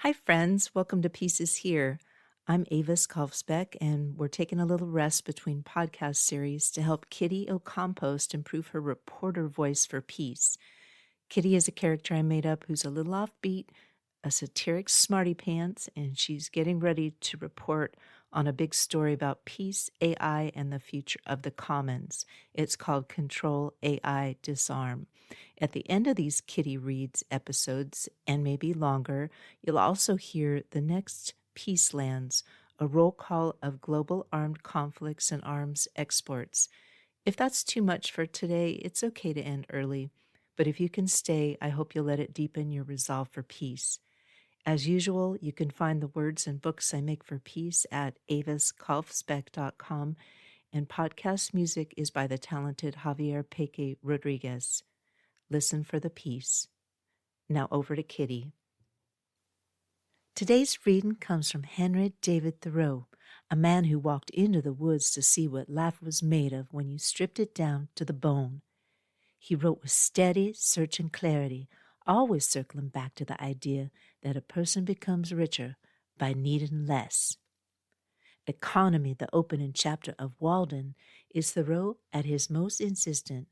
Hi, friends. Welcome to Pieces Here. I'm Avis Kalfsbeek, and we're taking a little rest between podcast series to help Kitty O'Compost improve her reporter voice for peace. Kitty is a character I made up who's a little offbeat, a satiric smarty pants, and she's getting ready to report on a big story about peace, AI, and the future of the commons. It's called Control AI Disarm. At the end of these Kitty Reads episodes, and maybe longer, you'll also hear the Next Peacelands, a roll call of global armed conflicts and arms exports. If that's too much for today, it's okay to end early. But if you can stay, I hope you'll let it deepen your resolve for peace. As usual, you can find the words and books I make for peace at aviskalfsbeek.com, and podcast music is by the talented Javier Peque Rodriguez. Listen for the peace. Now over to Kitty. Today's reading comes from Henry David Thoreau, a man who walked into the woods to see what life was made of when you stripped it down to the bone. He wrote with steady, searching clarity, always circling back to the idea that a person becomes richer by needing less. Economy, the opening chapter of Walden, is Thoreau at his most insistent,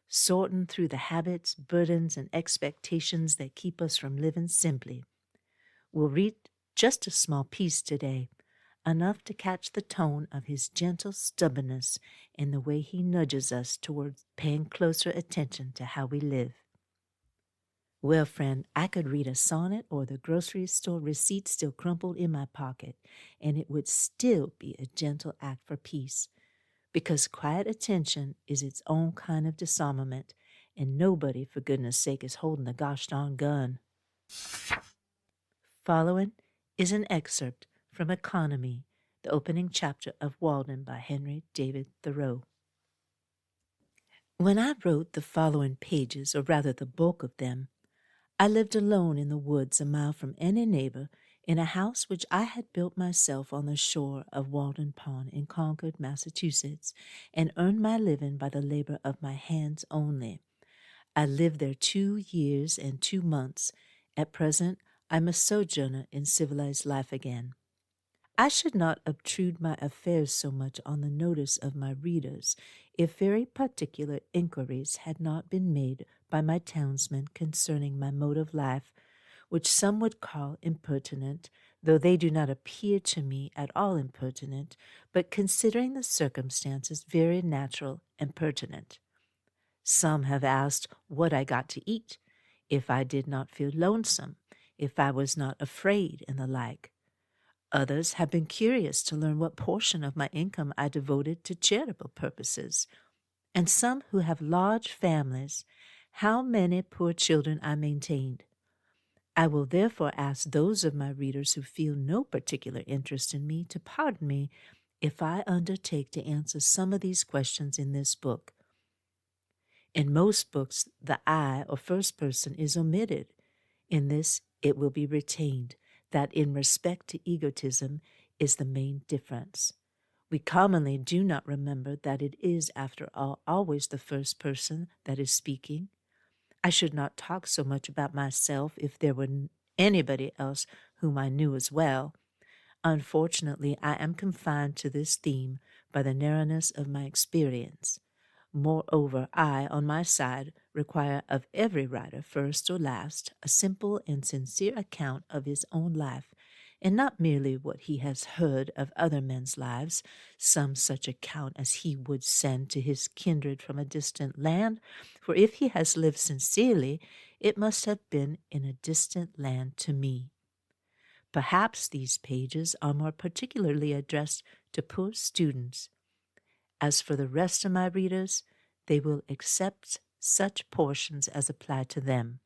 sorting through the habits, burdens, and expectations that keep us from living simply. We'll read just a small piece today, enough to catch the tone of his gentle stubbornness and the way he nudges us towards paying closer attention to how we live. Well, friend, I could read a sonnet or the grocery store receipt still crumpled in my pocket, and it would still be a gentle act for peace, because quiet attention is its own kind of disarmament, and nobody, for goodness sake, is holding the gosh darn gun. Following is an excerpt from Economy, the opening chapter of Walden by Henry David Thoreau. When I wrote the following pages, or rather the bulk of them, I lived alone in the woods a mile from any neighbor in a house which I had built myself on the shore of Walden Pond in Concord, Massachusetts, and earned my living by the labor of my hands only. I lived there 2 years and 2 months. At present, I'm a sojourner in civilized life again. I should not obtrude my affairs so much on the notice of my readers if very particular inquiries had not been made by my townsmen concerning my mode of life, which some would call impertinent, though they do not appear to me at all impertinent, but considering the circumstances very natural and pertinent. Some have asked what I got to eat, if I did not feel lonesome, if I was not afraid, and the like. Others have been curious to learn what portion of my income I devoted to charitable purposes, and some who have large families, how many poor children I maintained. I will therefore ask those of my readers who feel no particular interest in me to pardon me if I undertake to answer some of these questions in this book. In most books, the I or first person is omitted. In this, it will be retained. That in respect to egotism is the main difference. We commonly do not remember that it is, after all, always the first person that is speaking. I should not talk so much about myself if there were anybody else whom I knew as well. Unfortunately, I am confined to this theme by the narrowness of my experience. Moreover, I, on my side, require of every writer, first or last, a simple and sincere account of his own life, and not merely what he has heard of other men's lives, some such account as he would send to his kindred from a distant land, for if he has lived sincerely, it must have been in a distant land to me. Perhaps these pages are more particularly addressed to poor students. As for the rest of my readers, they will accept such portions as apply to them.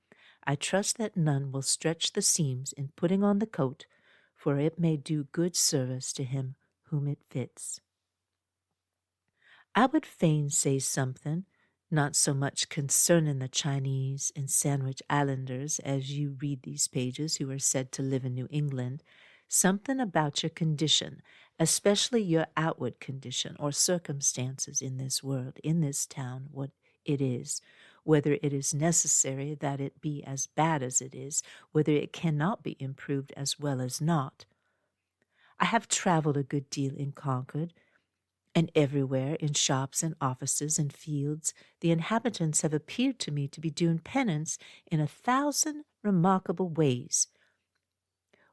I trust that none will stretch the seams in putting on the coat, for it may do good service to him whom it fits. I would fain say something, not so much concerning the Chinese and Sandwich Islanders as you read these pages who are said to live in New England, something about your condition, especially your outward condition or circumstances in this world, in this town, what it is, whether it is necessary that it be as bad as it is, whether it cannot be improved as well as not. I have traveled a good deal in Concord, and everywhere, in shops and offices and fields, the inhabitants have appeared to me to be doing penance in 1,000 remarkable ways.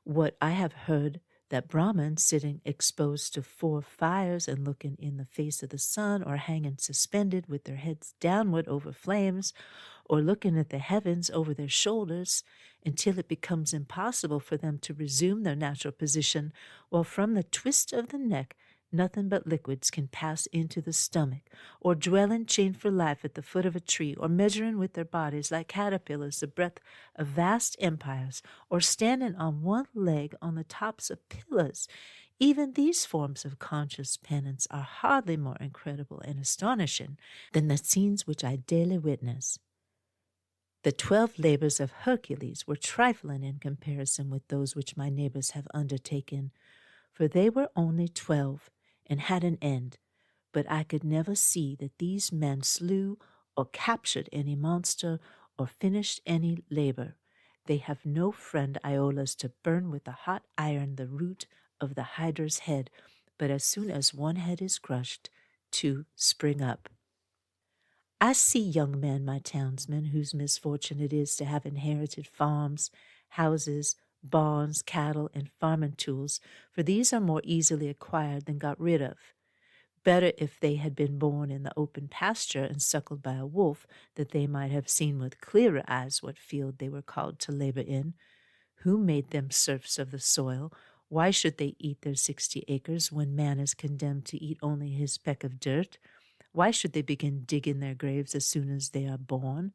What I have heard that Brahmins sitting exposed to 4 fires and looking in the face of the sun, or hanging suspended with their heads downward over flames, or looking at the heavens over their shoulders until it becomes impossible for them to resume their natural position, while from the twist of the neck nothing but liquids can pass into the stomach, or dwelling chained for life at the foot of a tree, or measuring with their bodies like caterpillars the breadth of vast empires, or standing on one leg on the tops of pillars. Even these forms of conscious penance are hardly more incredible and astonishing than the scenes which I daily witness. The 12 labors of Hercules were trifling in comparison with those which my neighbors have undertaken, for they were only 12 and had an end, but I could never see that these men slew or captured any monster or finished any labor. They have no friend Iolaus to burn with a hot iron the root of the hydra's head, but as soon as one head is crushed, 2 spring up. I see young men, my townsmen, whose misfortune it is to have inherited farms, houses, barns, cattle, and farming tools, for these are more easily acquired than got rid of. Better if they had been born in the open pasture and suckled by a wolf, that they might have seen with clearer eyes what field they were called to labor in. Who made them serfs of the soil? Why should they eat their 60 acres when man is condemned to eat only his peck of dirt? Why should they begin digging their graves as soon as they are born?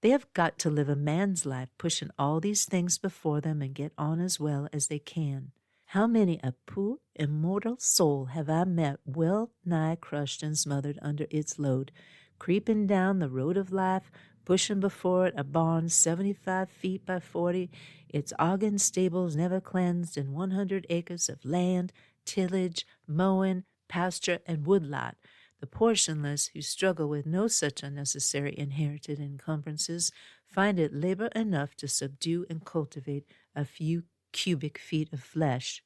They have got to live a man's life, pushing all these things before them and get on as well as they can. How many a poor, immortal soul have I met well nigh crushed and smothered under its load, creeping down the road of life, pushing before it a barn 75 feet by 40, its organ stables never cleansed, and 100 acres of land, tillage, mowing, pasture, and woodlot. The portionless, who struggle with no such unnecessary inherited encumbrances, find it labor enough to subdue and cultivate a few cubic feet of flesh.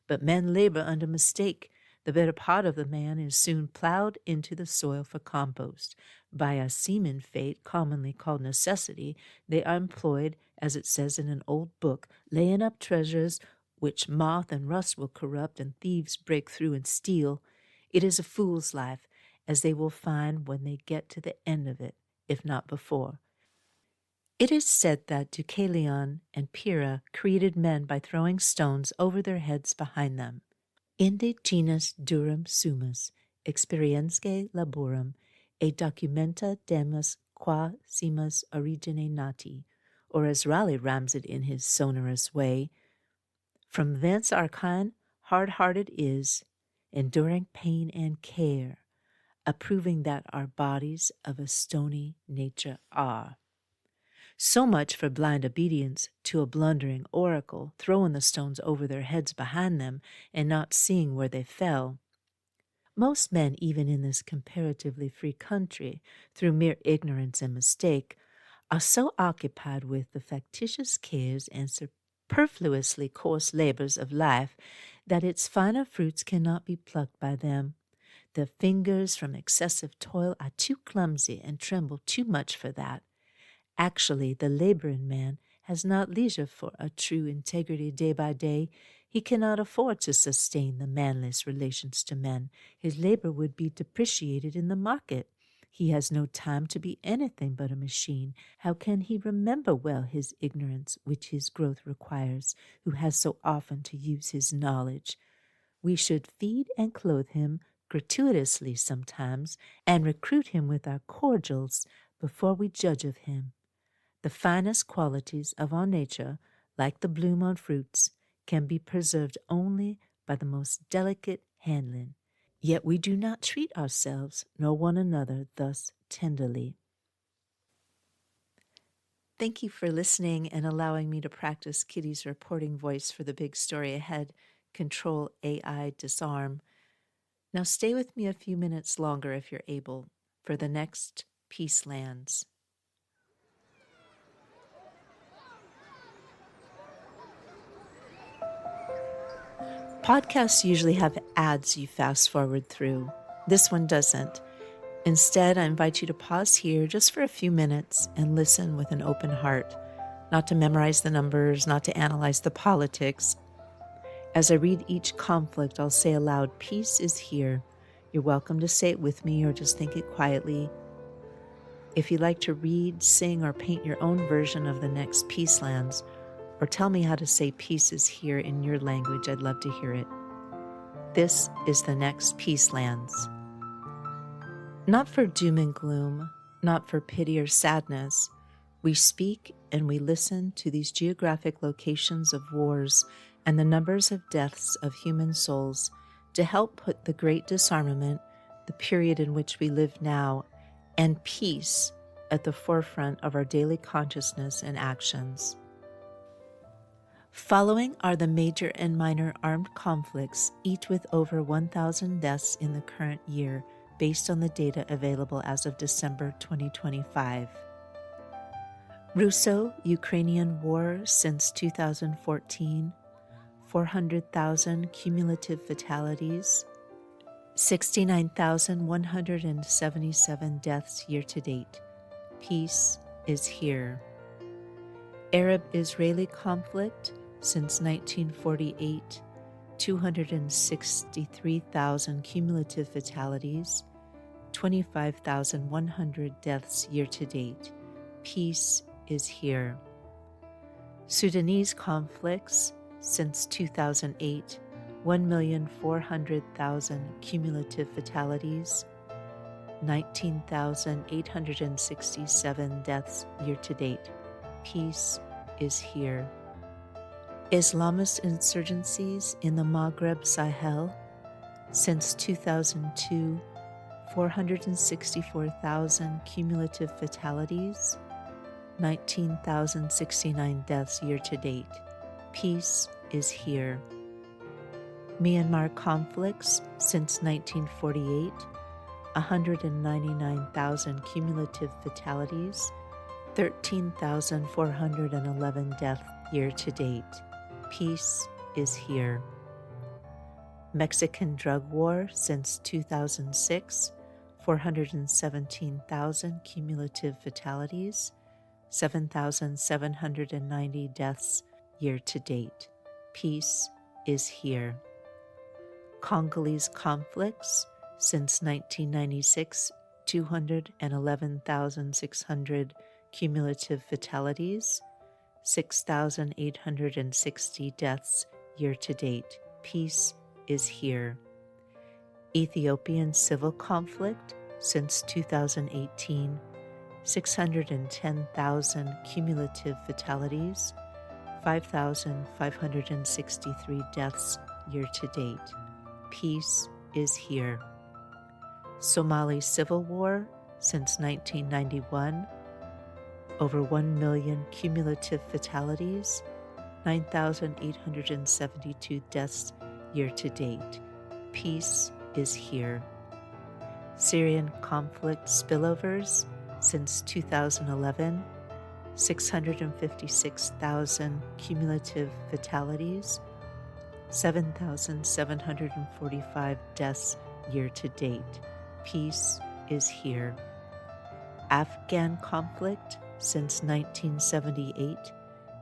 But men labor under mistake. The better part of the man is soon plowed into the soil for compost. By a seeming fate, commonly called necessity, they are employed, as it says in an old book, laying up treasures which moth and rust will corrupt and thieves break through and steal. It is a fool's life, as they will find when they get to the end of it, if not before. It is said that Deucalion and Pyrrha created men by throwing stones over their heads behind them. Inde genus durum sumus, experiensque laborum, et documenta demus qua simus origine nati, or as Raleigh rhymes it in his sonorous way, from thence our kind hard-hearted is, enduring pain and care, approving that our bodies of a stony nature are. So much for blind obedience to a blundering oracle, throwing the stones over their heads behind them and not seeing where they fell. Most men, even in this comparatively free country, through mere ignorance and mistake, are so occupied with the factitious cares and superfluously coarse labors of life that its finer fruits cannot be plucked by them. The fingers from excessive toil are too clumsy and tremble too much for that. Actually, the laboring man has not leisure for a true integrity day by day. He cannot afford to sustain the manliest relations to men. His labor would be depreciated in the market. He has no time to be anything but a machine. How can he remember well his ignorance, which his growth requires, who has so often to use his knowledge? We should feed and clothe him gratuitously sometimes, and recruit him with our cordials before we judge of him. The finest qualities of our nature, like the bloom on fruits, can be preserved only by the most delicate handling. Yet we do not treat ourselves nor one another thus tenderly. Thank you for listening and allowing me to practice Kitty's reporting voice for the big story ahead, Control AI Disarm. Now stay with me a few minutes longer if you're able for the next Peacelands. Podcasts usually have ads you fast forward through. This one doesn't. Instead, I invite you to pause here just for a few minutes and listen with an open heart, not to memorize the numbers, not to analyze the politics. As I read each conflict, I'll say aloud, "Peace is here." You're welcome to say it with me or just think it quietly. If you'd like to read, sing, or paint your own version of the Next Peacelands, or tell me how to say peace is here in your language, I'd love to hear it. This is the Next Peacelands. Not for doom and gloom, not for pity or sadness, we speak and we listen to these geographic locations of wars and the numbers of deaths of human souls to help put the great disarmament, the period in which we live now, and peace at the forefront of our daily consciousness and actions. Following are the major and minor armed conflicts, each with over 1,000 deaths in the current year, based on the data available as of December 2025. Russo-Ukrainian War since 2014, 400,000 cumulative fatalities, 69,177 deaths year-to-date. Peace is here. Arab-Israeli conflict since 1948, 263,000 cumulative fatalities, 25,100 deaths year-to-date. Peace is here. Sudanese conflicts since 2008, 1,400,000 cumulative fatalities, 19,867 deaths year-to-date. Peace is here. Islamist insurgencies in the Maghreb Sahel since 2002, 464,000 cumulative fatalities, 19,069 deaths year-to-date. Peace is here. Myanmar conflicts since 1948, 199,000 cumulative fatalities, 13,411 deaths year-to-date. Peace is here. Mexican drug war since 2006, 417,000 cumulative fatalities, 7,790 deaths year-to-date. Peace is here. Congolese conflicts since 1996, 211,600 cumulative fatalities, 6,860 deaths year-to-date. Peace is here. Ethiopian civil conflict since 2018, 610,000 cumulative fatalities, 5,563 deaths year-to-date. Peace is here. Somali civil war since 1991, over 1 million cumulative fatalities, 9,872 deaths year-to-date. Peace is here. Syrian conflict spillovers since 2011, 656,000 cumulative fatalities, 7,745 deaths year-to-date. Peace is here. Afghan conflict since 1978,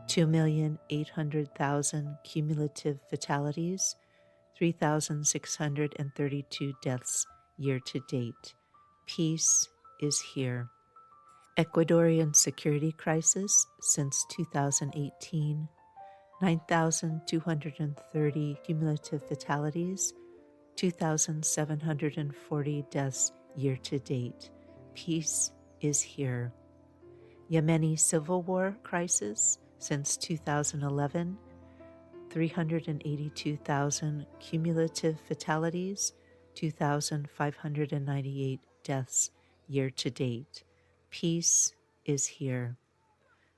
2,800,000 cumulative fatalities, 3,632 deaths year-to-date. Peace is here. Ecuadorian security crisis since 2018, 9,230 cumulative fatalities, 2,740 deaths year-to-date. Peace is here. Yemeni civil war crisis since 2011, 382,000 cumulative fatalities, 2,598 deaths year-to-date. Peace is here.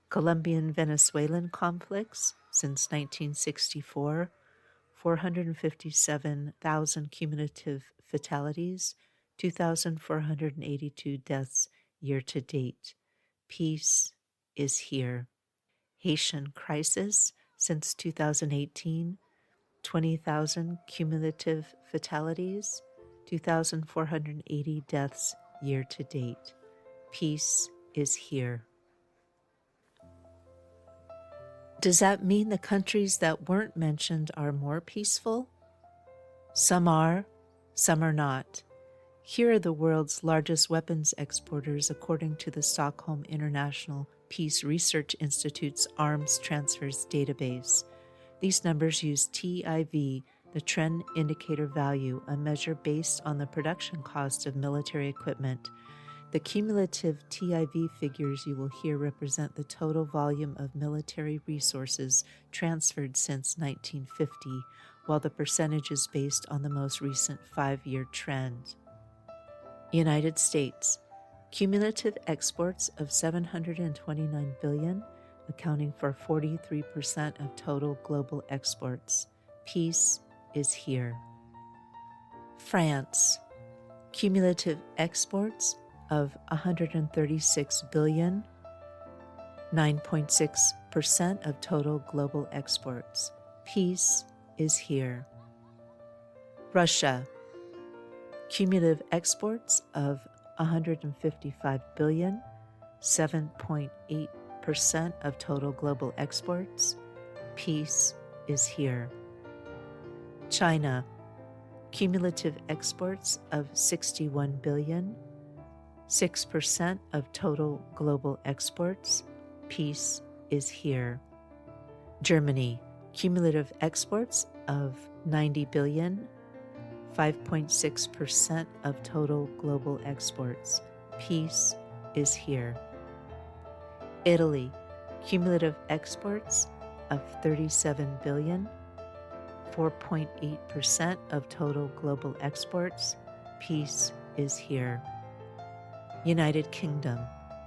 Colombian-Venezuelan conflicts since 1964, 457,000 cumulative fatalities, 2,482 deaths year to date. Peace is here. Haitian crisis since 2018, 20,000 cumulative fatalities, 2,480 deaths year to date. Peace is here. Does that mean the countries that weren't mentioned are more peaceful? Some are not. Here are the world's largest weapons exporters according to the Stockholm International Peace Research Institute's Arms Transfers database. These numbers use TIV, the Trend Indicator Value, a measure based on the production cost of military equipment. The cumulative TIV figures you will hear represent the total volume of military resources transferred since 1950, while the percentage is based on the most recent 5-year trend. United States, cumulative exports of $729 billion, accounting for 43% of total global exports. Peace is here. France, cumulative exports of $136 billion, 9.6% of total global exports. Peace is here. Russia, cumulative exports of $155 billion, 7.8% of total global exports. Peace is here. China, cumulative exports of $61 billion, 6% of total global exports. Peace is here. Germany, cumulative exports of $90 billion, 5.6% of total global exports. Peace is here. Italy, cumulative exports of $37 billion, 4.8% of total global exports. Peace is here. United Kingdom,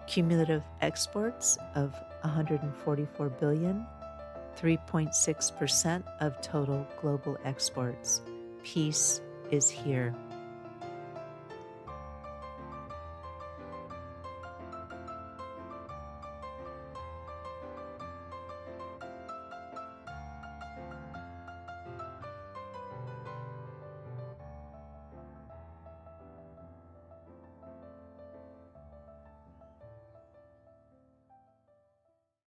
cumulative exports of $144 billion, 3.6% of total global exports. Peace is here.